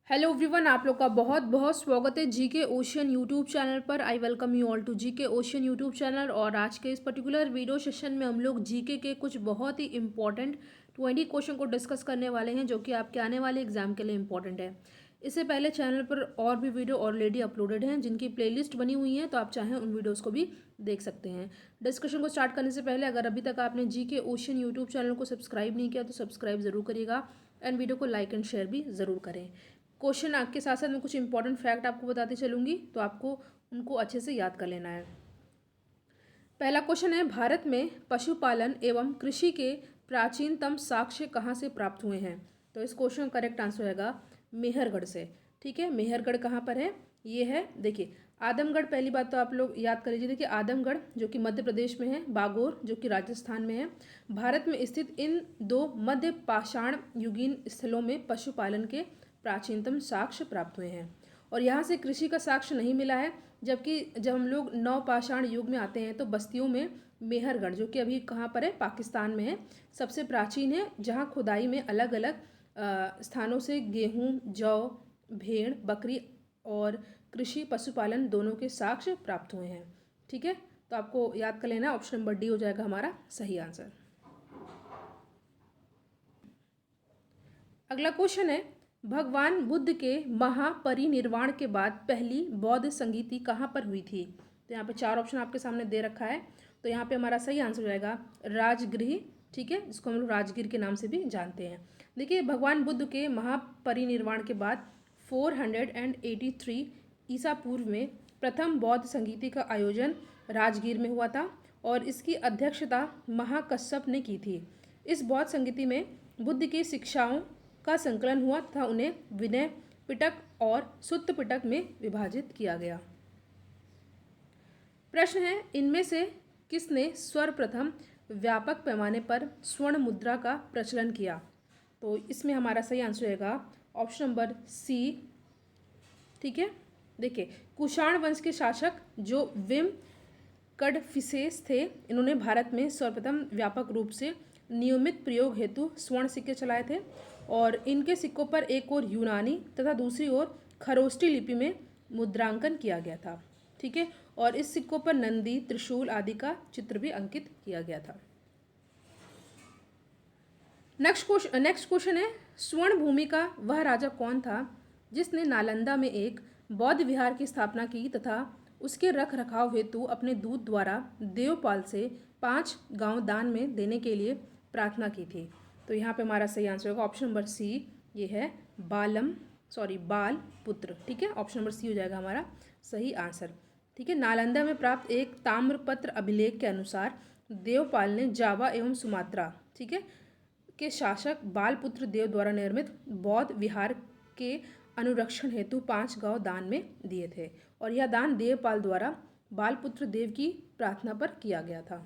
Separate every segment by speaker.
Speaker 1: Hello everyone, आप लोग का बहुत बहुत स्वागत है जीके ओशियन यूट्यूब चैनल पर। I welcome you all to GK ocean YouTube channel. और आज के इस पर्टिकुलर वीडियो सेशन में हम लोग जीके के कुछ बहुत ही इंपॉर्टेंट 20 क्वेश्चन को डिस्कस करने वाले हैं, जो कि आपके आने वाले एग्जाम के लिए इंपॉर्टेंट है। इससे पहले चैनल पर और भी वीडियो ऑलरेडी अपलोडेड हैं, जिनकी प्लेलिस्ट बनी हुई है, तो आप चाहें उन वीडियोज़ को भी देख सकते हैं। डिस्कशन को स्टार्ट करने से पहले अगर अभी तक आपने जीके ओशियन यूट्यूब चैनल को सब्सक्राइब नहीं किया तो सब्सक्राइब ज़रूर करिएगा एंड वीडियो को लाइक एंड शेयर भी ज़रूर करें। क्वेश्चन आपके साथ साथ मैं कुछ इंपॉर्टेंट फैक्ट आपको बताती चलूँगी, तो आपको उनको अच्छे से याद कर लेना है। पहला क्वेश्चन है, भारत में पशुपालन एवं कृषि के प्राचीनतम साक्ष्य कहाँ से प्राप्त हुए हैं? तो इस क्वेश्चन का करेक्ट आंसर होगा मेहरगढ़ से। ठीक है, मेहरगढ़ कहाँ पर है? ये है, देखिए आदमगढ़। पहली बात तो आप लोग याद कर लीजिए, देखिए आदमगढ़ जो कि मध्य प्रदेश में है, बागोर जो कि राजस्थान में है। भारत में स्थित इन दो मध्य पाषाण युगीन स्थलों में पशुपालन के प्राचीनतम साक्ष्य प्राप्त हुए हैं। और यहाँ से कृषि का साक्ष्य नहीं मिला है, जबकि जब हम लोग नवपाषाण युग में आते हैं तो बस्तियों में मेहरगढ़, जो कि अभी कहाँ पर है, पाकिस्तान में है, सबसे प्राचीन है, जहाँ खुदाई में अलग अलग स्थानों से गेहूँ, जौ, भेड़, बकरी और कृषि पशुपालन दोनों के साक्ष्य प्राप्त हुए हैं। ठीक है, तो आपको याद कर लेना, ऑप्शन नंबर डी हो जाएगा हमारा सही आंसर। अगला क्वेश्चन है, भगवान बुद्ध के महापरिनिर्वाण के बाद पहली बौद्ध संगीति कहाँ पर हुई थी? तो यहाँ पे चार ऑप्शन आपके सामने दे रखा है, तो यहाँ पे हमारा सही आंसर हो जाएगा राजगृह। ठीक है, जिसको हम लोग राजगीर के नाम से भी जानते हैं। देखिए, भगवान बुद्ध के महापरिनिर्वाण के बाद 483 ईसा पूर्व में प्रथम बौद्ध संगीति का आयोजन राजगीर में हुआ था और इसकी अध्यक्षता महाकश्यप ने की थी। इस बौद्ध संगीति में बुद्ध की शिक्षाओं का संकलन हुआ तथा उन्हें विनय पिटक और सुत्त पिटक में विभाजित किया गया। प्रश्न है, इनमें से किसने सर्वप्रथम व्यापक पैमाने पर स्वर्ण मुद्रा का प्रचलन किया? तो इसमें हमारा सही आंसर रहेगा ऑप्शन नंबर सी। ठीक है, देखिए कुषाण वंश के शासक जो विम कडफिसेस थे, इन्होंने भारत में सर्वप्रथम व्यापक रूप से नियमित प्रयोग हेतु स्वर्ण सिक्के चलाए थे और इनके सिक्कों पर एक ओर यूनानी तथा दूसरी ओर खरोष्टी लिपि में मुद्रांकन किया गया था। ठीक है, और इस सिक्कों पर नंदी, त्रिशूल आदि का चित्र भी अंकित किया गया था। नेक्स्ट क्वेश्चन है, स्वर्ण भूमि का वह राजा कौन था जिसने नालंदा में एक बौद्ध विहार की स्थापना की तथा उसके रख रखाव हेतु अपने दूत द्वारा देवपाल से 5 गांव दान में देने के लिए प्रार्थना की थी? तो यहाँ पे हमारा सही आंसर होगा ऑप्शन नंबर सी, ये है बाल पुत्र। ठीक है, ऑप्शन नंबर सी हो जाएगा हमारा सही आंसर। ठीक है, नालंदा में प्राप्त एक ताम्रपत्र अभिलेख के अनुसार देवपाल ने जावा एवं सुमात्रा, ठीक है, के शासक बालपुत्र देव द्वारा निर्मित बौद्ध विहार के अनुरक्षण हेतु 5 गांव दान में दिए थे और यह दान देवपाल द्वारा बालपुत्र देव की प्रार्थना पर किया गया था।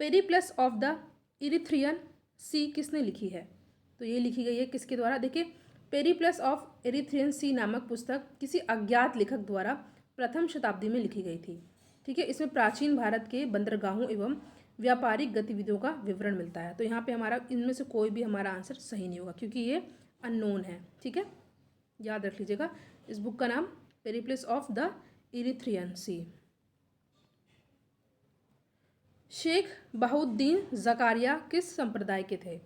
Speaker 1: पेरिप्लस ऑफ द इरिथ्रियन सी किसने लिखी है? तो ये लिखी गई है किसके द्वारा? देखिए, पेरिप्लस ऑफ इरिथ्रियन सी नामक पुस्तक किसी अज्ञात लेखक द्वारा प्रथम शताब्दी में लिखी गई थी। ठीक है, इसमें प्राचीन भारत के बंदरगाहों एवं व्यापारिक गतिविधियों का विवरण मिलता है। तो यहाँ पे हमारा इनमें से कोई भी हमारा आंसर सही नहीं होगा, क्योंकि ये अननोन है। ठीक है, याद रख लीजिएगा, इस बुक का नाम पेरिप्लस ऑफ द इरिथ्रियन सी। शेख बहाउद्दीन जकारिया किस संप्रदाय के थे?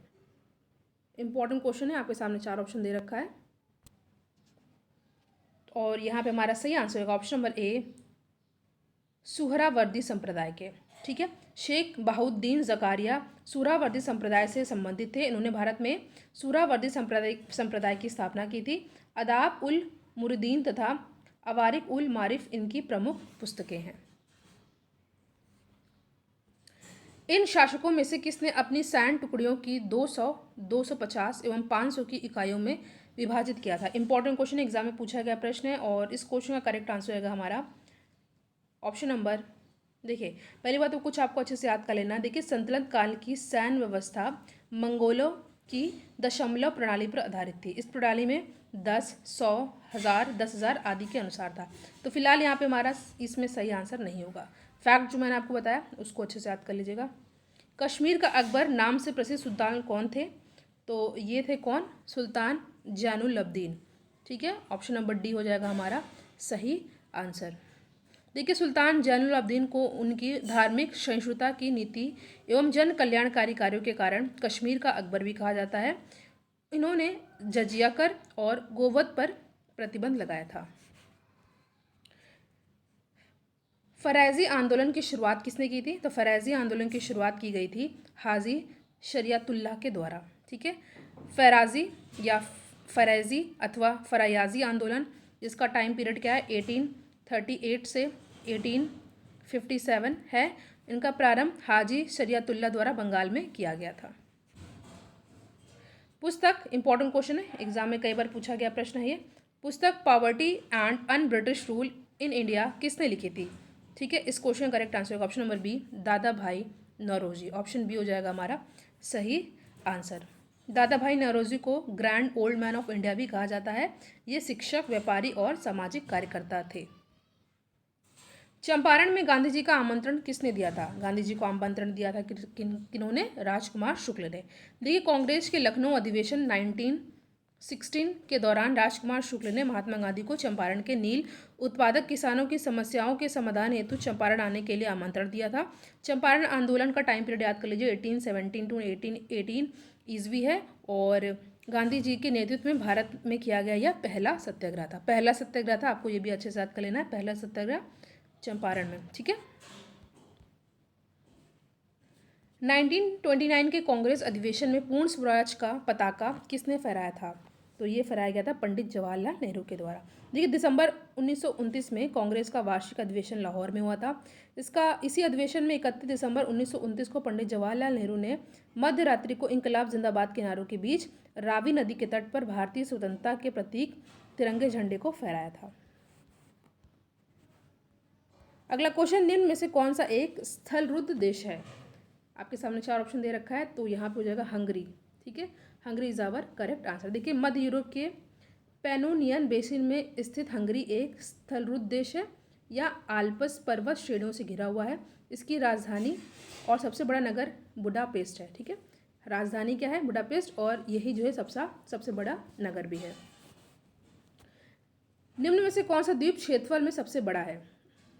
Speaker 1: इंपॉर्टेंट क्वेश्चन है, आपके सामने चार ऑप्शन दे रखा है और यहाँ पे हमारा सही आंसर होगा ऑप्शन नंबर ए, सुहरावर्दी संप्रदाय के। ठीक है, शेख बहाउद्दीन जकारिया सुहरावर्दी संप्रदाय से संबंधित थे। इन्होंने भारत में सुहरावर्दी संप्रदाय की स्थापना की थी। अदाब उल मुरीदीन तथा अवारिक उल मारिफ इनकी प्रमुख पुस्तकें हैं। इन शासकों में से किसने अपनी सैन्य टुकड़ियों की 200, 250 एवं 500 की इकाइयों में विभाजित किया था? इंपॉर्टेंट क्वेश्चन एग्जाम में पूछा गया प्रश्न है और इस क्वेश्चन का करेक्ट आंसर होगा हमारा ऑप्शन नंबर, देखिए पहली बात तो कुछ आपको अच्छे से याद कर लेना। देखिए, संतुलित काल की सैन्य व्यवस्था मंगोलों की दशमलव प्रणाली पर आधारित थी। इस प्रणाली में 10, 100, 1000, 10,000 आदि के अनुसार था। तो फिलहाल यहाँ पे हमारा इसमें सही आंसर नहीं होगा। फैक्ट जो मैंने आपको बताया उसको अच्छे से याद कर लीजिएगा। कश्मीर का अकबर नाम से प्रसिद्ध सुल्तान कौन थे? तो ये थे कौन? सुल्तान जैनुल अब्दीन। ठीक है, ऑप्शन नंबर डी हो जाएगा हमारा सही आंसर। देखिए, सुल्तान जैनुल अब्दीन को उनकी धार्मिक सहिष्णुता की नीति एवं जन कल्याणकारी कार्यों के कारण कश्मीर का अकबर भी कहा जाता है। इन्होंने जजिया कर और गोवध पर प्रतिबंध लगाया था। फरैज़ी आंदोलन की शुरुआत किसने की थी? तो फरैज़ी आंदोलन की शुरुआत की गई थी हाजी शरियतुल्लाह के द्वारा। ठीक है, फराजी या फरैज़ी अथवा फरायाजी आंदोलन, जिसका टाइम पीरियड क्या है? 1838 से 1857 है। इनका प्रारंभ हाजी शरियतुल्लाह द्वारा बंगाल में किया गया था। पुस्तक, इंपॉर्टेंट क्वेश्चन है, एग्जाम में कई बार पूछा गया प्रश्न है ये। पुस्तक poverty and un British rule in India किसने लिखी थी? ठीक है, इस क्वेश्चन का करेक्ट आंसर होगा ऑप्शन नंबर बी, दादा भाई नौरोजी। ऑप्शन बी हो जाएगा हमारा सही आंसर। दादा भाई नौरोजी को grand old man of India भी कहा जाता है। ये शिक्षक, व्यापारी और सामाजिक कार्यकर्ता थे। चंपारण में गांधी जी का आमंत्रण किसने दिया था? गांधी जी को आमंत्रण दिया था किन्होंने? राजकुमार शुक्ल ने। देखिए, कांग्रेस के लखनऊ अधिवेशन 1916 के दौरान राजकुमार शुक्ल ने महात्मा गांधी को चंपारण के नील उत्पादक किसानों की समस्याओं के समाधान हेतु चंपारण आने के लिए आमंत्रण दिया था। चंपारण आंदोलन का टाइम पीरियड याद कर लीजिए, 1817 टू 1818 ईस्वी है। और गांधी जी के नेतृत्व में भारत में किया गया यह पहला सत्याग्रह था। पहला सत्याग्रह था, आपको ये भी अच्छे से याद कर लेना है, पहला सत्याग्रह चंपारण में। ठीक है, 1929 के कांग्रेस अधिवेशन में पूर्ण स्वराज का पताका किसने फहराया था? तो ये फहराया गया था पंडित जवाहरलाल नेहरू के द्वारा। देखिए, दिसंबर 1929 में कांग्रेस का वार्षिक अधिवेशन लाहौर में हुआ था। इसी अधिवेशन में 31 दिसंबर 1929 को पंडित जवाहरलाल नेहरू ने मध्य रात्रि को इंकलाब जिंदाबाद के नारों के बीच रावी नदी के तट पर भारतीय स्वतंत्रता के प्रतीक तिरंगे झंडे को फहराया था। अगला क्वेश्चन, निम्न में से कौन सा एक स्थलरुद्ध देश है? आपके सामने 4 ऑप्शन दे रखा है, तो यहाँ पे हो जाएगा हंगरी। ठीक है, Hungary is our correct answer. देखिए, मध्य यूरोप के पैनोनियन बेसिन में स्थित हंगरी एक स्थलरुद्ध देश है या आल्प्स पर्वत श्रेणियों से घिरा हुआ है। इसकी राजधानी और सबसे बड़ा नगर बुडापेस्ट है। ठीक है, राजधानी क्या है? बुडापेस्ट, और यही जो है सबसे बड़ा नगर भी है। निम्न में से कौन सा द्वीप क्षेत्रफल में सबसे बड़ा है?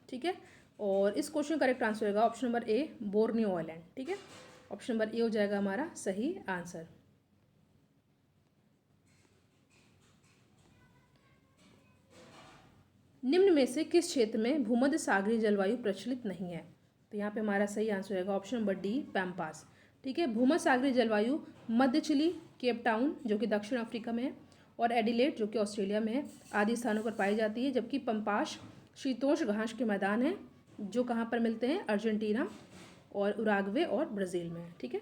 Speaker 1: ठीक है, और इस क्वेश्चन का करेक्ट आंसर होगा option number A, Borneo island. ठीक है, ऑप्शन नंबर ए हो जाएगा हमारा सही आंसर। निम्न में से किस क्षेत्र में भूमध्य सागरीय जलवायु प्रचलित नहीं है? तो यहाँ पे हमारा सही आंसर होगा ऑप्शन नंबर डी, पैम्पास। ठीक है, भूमध्य सागरीय जलवायु मध्य चिली, केप टाउन जो कि दक्षिण अफ्रीका में है, और एडिलेड जो कि ऑस्ट्रेलिया में है, आदि स्थानों पर पाई जाती है। जबकि पंपास शीतोष्ण घास के मैदान हैं जो कहाँ पर मिलते हैं? अर्जेंटीना और उराग्वे और ब्राज़ील में। ठीक है,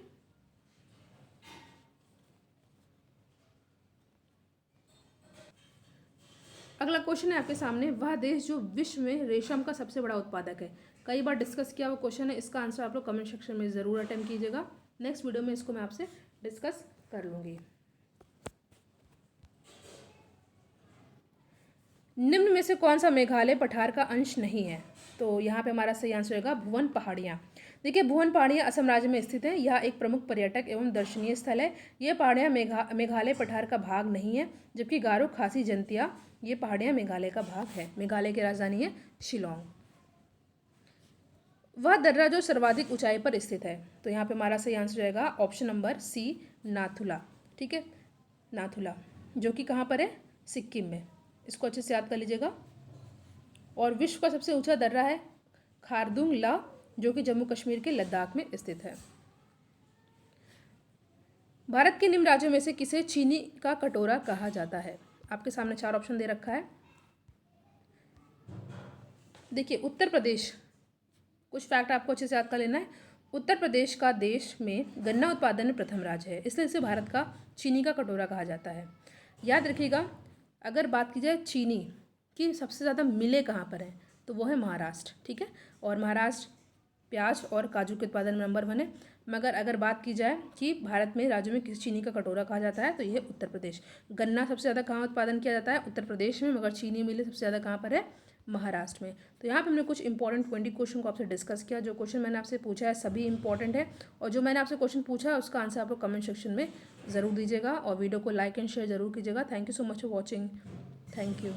Speaker 1: अगला क्वेश्चन है आपके सामने, वह देश जो विश्व में रेशम का सबसे बड़ा उत्पादक है। कई बार डिस्कस किया हुआ क्वेश्चन है, इसका आंसर आप लोग कमेंट सेक्शन में ज़रूर अटेम्प्ट कीजिएगा। नेक्स्ट वीडियो में इसको मैं आपसे डिस्कस कर लूँगी। निम्न में से कौन सा मेघालय पठार का अंश नहीं है? तो यहाँ पे हमारा सही आंसर होगा भुवन पहाड़ियाँ। देखिए, भुवन पहाड़ियाँ असम राज्य में स्थित है। यह एक प्रमुख पर्यटक एवं दर्शनीय स्थल है। ये पहाड़ियाँ मेघालय पठार का भाग नहीं है, जबकि गारो खासी जंतिया ये पहाड़ियाँ मेघालय का भाग है। मेघालय की राजधानी है शिलोंग। वह दर्रा जो सर्वाधिक ऊंचाई पर स्थित है? तो यहाँ पे हमारा सही आंसर रहेगा ऑप्शन नंबर सी, नाथुला। ठीक है, नाथुला जो कि कहाँ पर है? सिक्किम में। इसको अच्छे से याद कर लीजिएगा। और विश्व का सबसे ऊंचा दर्रा है खारदुंग ला जो कि जम्मू कश्मीर के लद्दाख में स्थित है। भारत के निम्न राज्यों में से किसे चीनी का कटोरा कहा जाता है? आपके सामने 4 ऑप्शन दे रखा है। देखिए, उत्तर प्रदेश, कुछ फैक्ट आपको अच्छे से याद कर लेना है। उत्तर प्रदेश का देश में गन्ना उत्पादन में प्रथम राज्य है, इसलिए इसे भारत का चीनी का कटोरा कहा जाता है। याद रखिएगा, अगर बात की जाए चीनी की सबसे ज़्यादा मिलें कहाँ पर हैं, तो वो है महाराष्ट्र। ठीक है, और महाराष्ट्र प्याज और काजू के उत्पादन में नंबर 1 है। मगर अगर बात की जाए कि भारत में राज्यों में किस चीनी का कटोरा कहा जाता है, तो यह उत्तर प्रदेश। गन्ना सबसे ज़्यादा कहाँ उत्पादन किया जाता है? उत्तर प्रदेश में, मगर चीनी मिलें सबसे ज़्यादा कहाँ पर है? महाराष्ट्र में। तो यहाँ पे हमने कुछ इंपॉर्टेंट 20 क्वेश्चन को आपसे डिस्कस किया। जो क्वेश्चन मैंने आपसे पूछा है सभी इंपॉर्टेंट है, और जो मैंने आपसे क्वेश्चन पूछा है उसका आंसर आप लोग कमेंट सेक्शन में ज़रूर दीजिएगा, और वीडियो को लाइक एंड शेयर ज़रूर कीजिएगा। Thank you so much for watching. Thank you.